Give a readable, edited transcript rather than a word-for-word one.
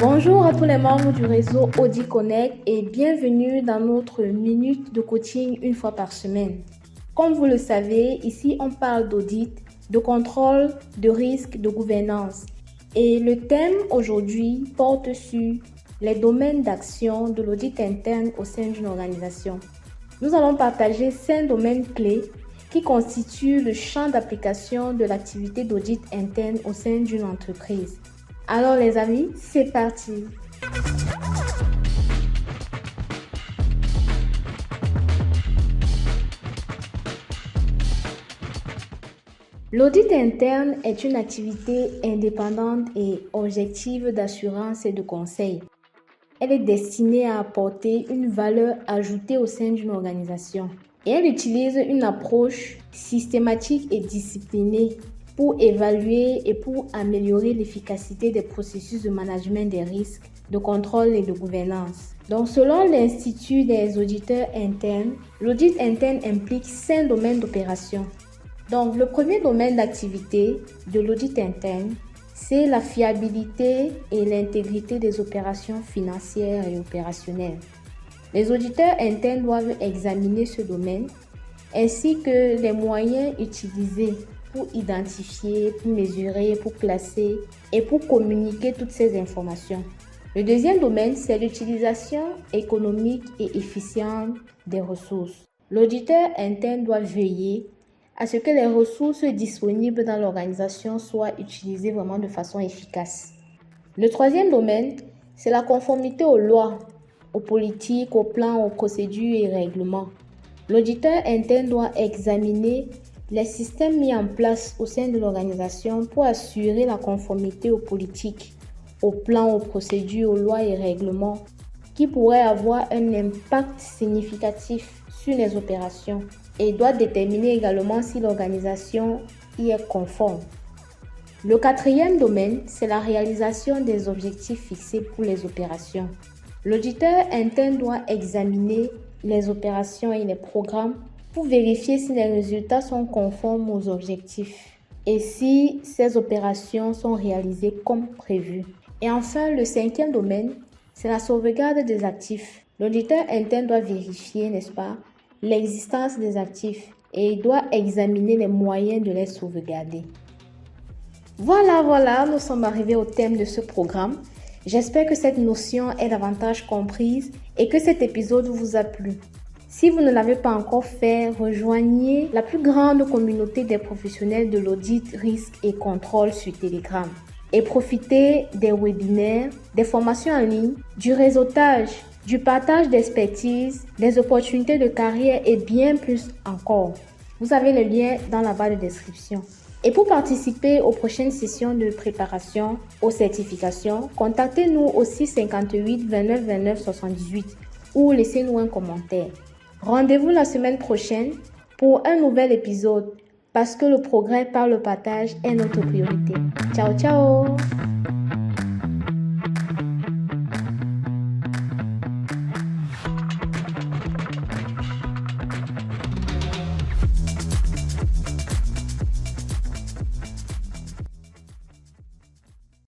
Bonjour à tous les membres du réseau Audit Connect et bienvenue dans notre minute de coaching une fois par semaine. Comme vous le savez, ici on parle d'audit, de contrôle, de risque, de gouvernance. Et le thème aujourd'hui porte sur les domaines d'action de l'audit interne au sein d'une organisation. Nous allons partager 5 domaines clés qui constituent le champ d'application de l'activité d'audit interne au sein d'une entreprise. Alors les amis, c'est parti! L'audit interne est une activité indépendante et objective d'assurance et de conseil. Elle est destinée à apporter une valeur ajoutée au sein d'une organisation. Et elle utilise une approche systématique et disciplinée pour évaluer et pour améliorer l'efficacité des processus de management des risques, de contrôle et de gouvernance. Donc, selon l'Institut des auditeurs internes, l'audit interne implique 5 domaines d'opération. Donc, le premier domaine d'activité de l'audit interne, c'est la fiabilité et l'intégrité des opérations financières et opérationnelles. Les auditeurs internes doivent examiner ce domaine ainsi que les moyens utilisés pour identifier, pour mesurer, pour classer et pour communiquer toutes ces informations. Le deuxième domaine, c'est l'utilisation économique et efficiente des ressources. L'auditeur interne doit veiller à ce que les ressources disponibles dans l'organisation soient utilisées vraiment de façon efficace. Le troisième domaine, c'est la conformité aux lois, aux politiques, aux plans, aux procédures et règlements. L'auditeur interne doit examiner les systèmes mis en place au sein de l'organisation pour assurer la conformité aux politiques, aux plans, aux procédures, aux lois et règlements qui pourraient avoir un impact significatif sur les opérations et doit déterminer également si l'organisation y est conforme. Le quatrième domaine, c'est la réalisation des objectifs fixés pour les opérations. L'auditeur interne doit examiner les opérations et les programmes pour vérifier si les résultats sont conformes aux objectifs et si ces opérations sont réalisées comme prévu. Et enfin, le cinquième domaine, c'est la sauvegarde des actifs. L'auditeur interne doit vérifier, n'est-ce pas, l'existence des actifs et il doit examiner les moyens de les sauvegarder. Voilà, nous sommes arrivés au thème de ce programme. J'espère que cette notion est davantage comprise et que cet épisode vous a plu. Si vous ne l'avez pas encore fait, rejoignez la plus grande communauté des professionnels de l'audit, risque et contrôle sur Telegram. Et profitez des webinaires, des formations en ligne, du réseautage, du partage d'expertise, des opportunités de carrière et bien plus encore. Vous avez le lien dans la barre de description. Et pour participer aux prochaines sessions de préparation aux certifications, contactez-nous au 658 29 29 78 ou laissez-nous un commentaire. Rendez-vous la semaine prochaine pour un nouvel épisode parce que le progrès par le partage est notre priorité. Ciao, ciao!